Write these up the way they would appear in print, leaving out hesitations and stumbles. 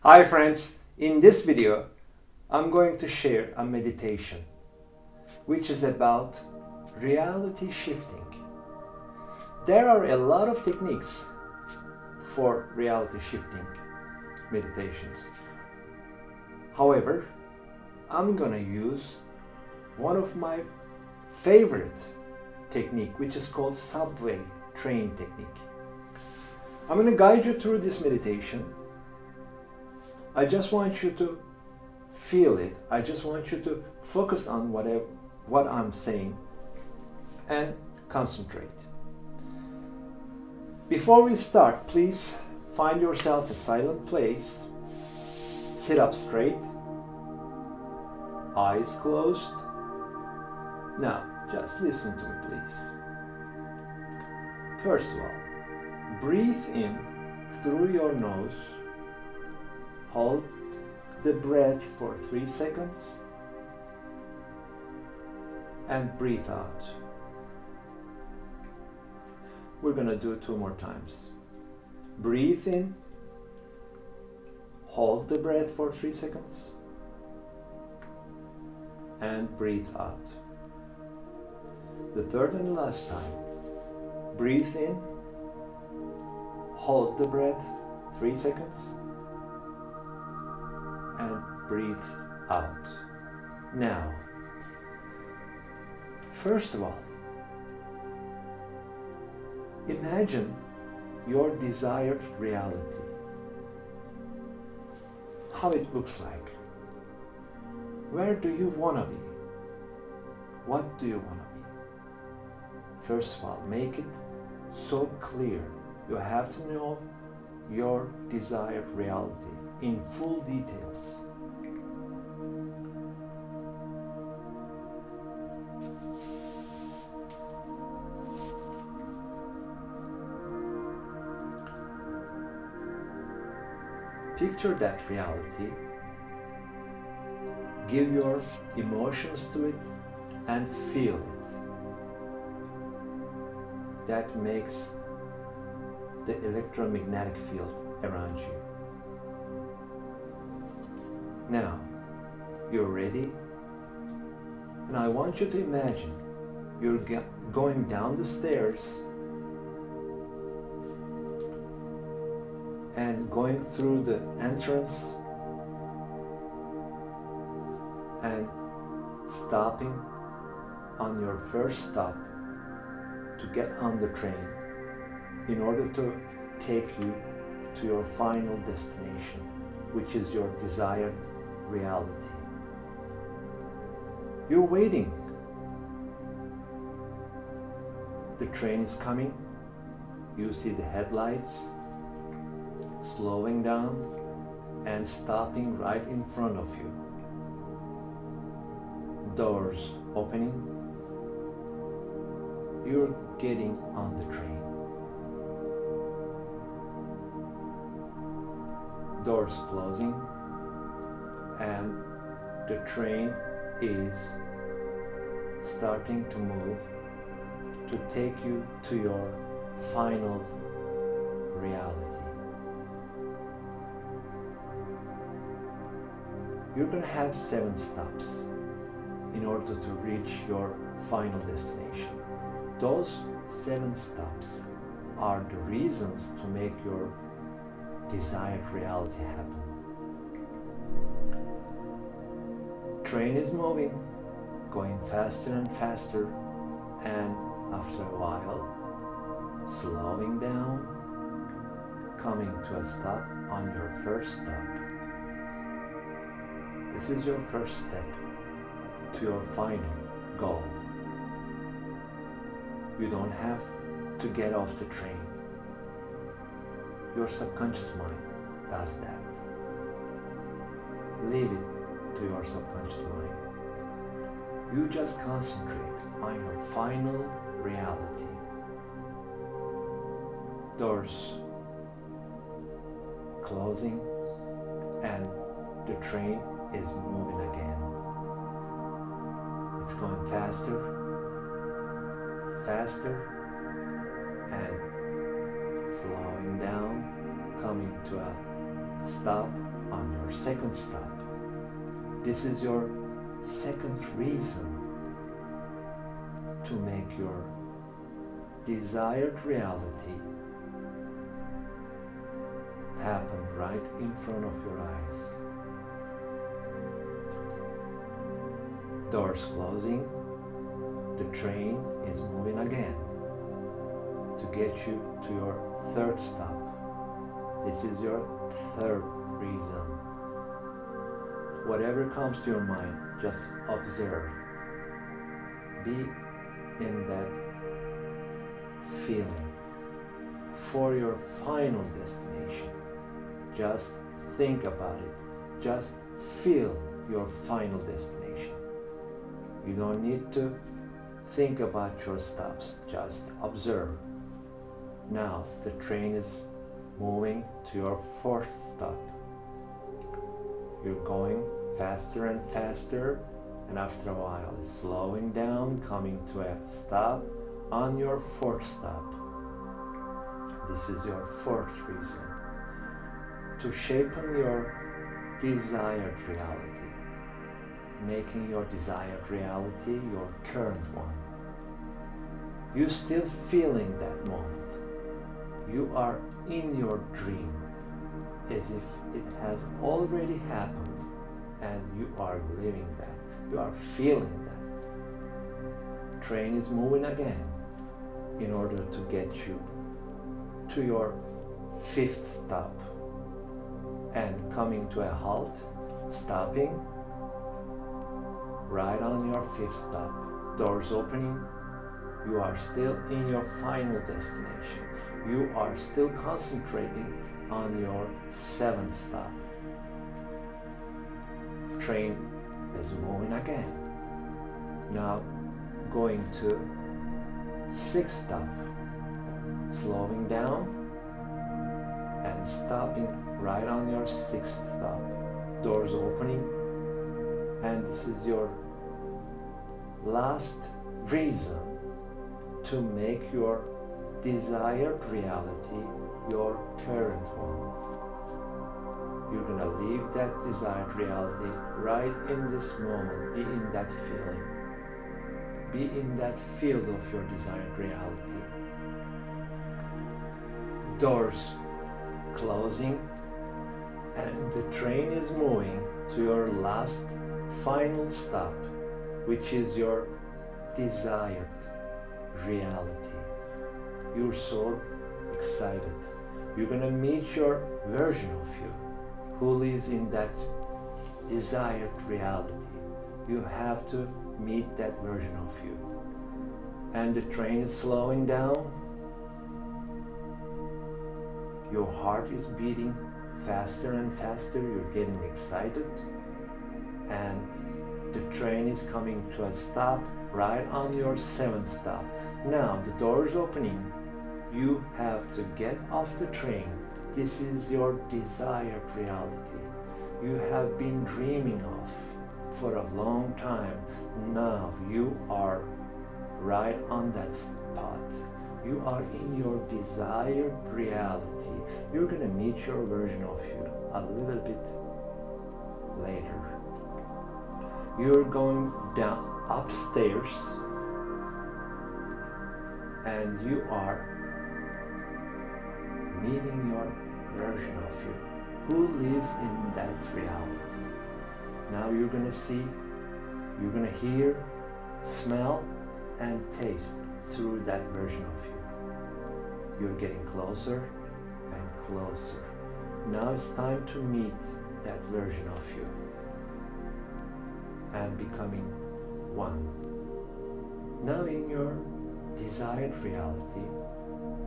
Hi friends, in this video I'm going to share a meditation which is about reality shifting. There are a lot of techniques for reality shifting meditations. However, I'm gonna use one of my favorite technique, which is called subway train technique. I'm gonna guide you through this meditation. I just want you to feel it. I just want you to focus on what I'm saying and concentrate. Before we start, please find yourself a silent place. Sit up straight, eyes closed. Now, just listen to me, please. First of all, breathe in through your nose. Hold the breath for 3 seconds and breathe out. We're gonna do it 2 more times. Breathe in, hold the breath for 3 seconds and breathe out. The third and the last time. Breathe in, hold the breath 3 seconds and breathe out. Now, first of all, imagine your desired reality, how it looks like. Where do you want to be? What do you want to be? First of all, make it so clear. You have to know your desired reality in full details. Picture that reality, give your emotions to it and feel it. That makes the electromagnetic field around you. Now, you're ready, and I want you to imagine you're going down the stairs and going through the entrance and stopping on your first stop to get on the train in order to take you to your final destination, which is your desired reality. You're waiting. The train is coming. You see the headlights slowing down and stopping right in front of you. Doors opening. You're getting on the train. Doors closing, and the train is starting to move to take you to your final reality. You're going to have 7 stops in order to reach your final destination. Those 7 stops are the reasons to make your desired reality happen. Train is moving, going faster and faster, and after a while, slowing down, coming to a stop on your first stop. This is your first step to your final goal. You don't have to get off the train. Your subconscious mind does that. Leave it to your subconscious mind. You just concentrate on your final reality. Doors closing and the train is moving again. It's going faster, and slowing down, coming to a stop on your second stop. This is your second reason to make your desired reality happen right in front of your eyes. Doors closing, the train is moving again to get you to your third stop. This is your third reason. Whatever comes to your mind, just observe. Be in that feeling for your final destination. Just think about it. Just feel your final destination. You don't need to think about your stops. Just observe. Now the train is moving to your fourth stop. You're going faster and faster, and after a while it's slowing down, coming to a stop on your fourth stop. This is your fourth reason to shape your desired reality, making your desired reality your current one. You're still feeling that moment. You are in your dream as if it has already happened, and you are living that. You are feeling that. Train is moving again in order to get you to your fifth stop, and coming to a halt, stopping right on your fifth stop. Doors opening. You are still in your final destination. You are still concentrating on your seventh stop. Train is moving again. Now going to sixth stop, slowing down and stopping right on your sixth stop. Doors opening, and this is your last reason to make your desired reality your current one. You're gonna leave that desired reality right in this moment. Be in that feeling. Be in that field of your desired reality. Doors closing, and the train is moving to your last final stop, which is your desired reality. You're so excited. You're gonna meet your version of you who lives in that desired reality. You have to meet that version of you. And the train is slowing down. Your heart is beating faster and faster. You're getting excited. And the train is coming to a stop right on your seventh stop. Now the door is opening. You have to get off the train. This is your desired reality. You have been dreaming of for a long time. Now you are right on that spot. You are in your desired reality. You're gonna meet your version of you a little bit later. You're going down upstairs, and you are meeting your version of you who lives in that reality. Now you're gonna see, you're gonna hear, smell, and taste through that version of you. You're getting closer and closer. Now it's time to meet that version of you and becoming one. Now in your desired reality,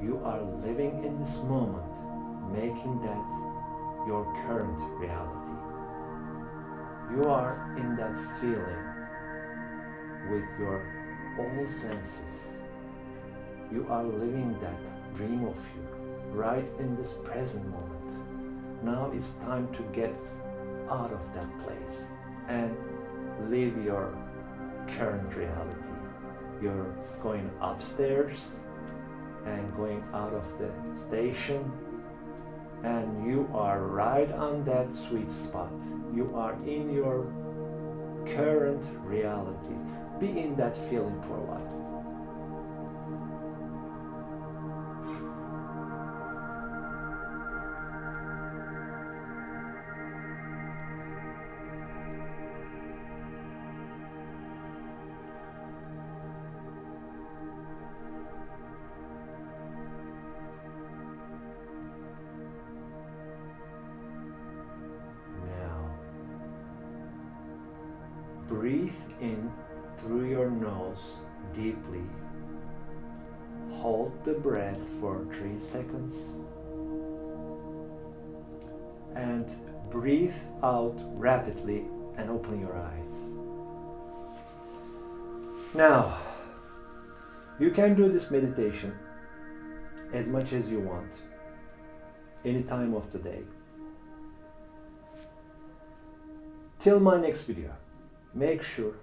you are living in this moment, making that your current reality. You are in that feeling with your all senses. You are living that dream of you right in this present moment. Now it's time to get out of that place and live your current reality. You're going upstairs and going out of the station, and you are right on that sweet spot. You are in your current reality. Be in that feeling for a while. Breathe in through your nose deeply. Hold the breath for 3 seconds. And breathe out rapidly and open your eyes. Now, you can do this meditation as much as you want, any time of the day. Till my next video, make sure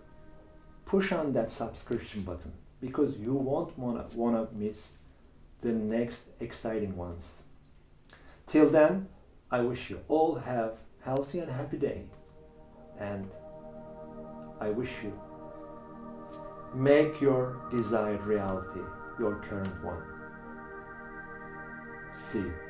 push on that subscription button because you won't wanna miss the next exciting ones. Till then, I wish you all have healthy and happy day, and I wish you make your desired reality your current one. See you.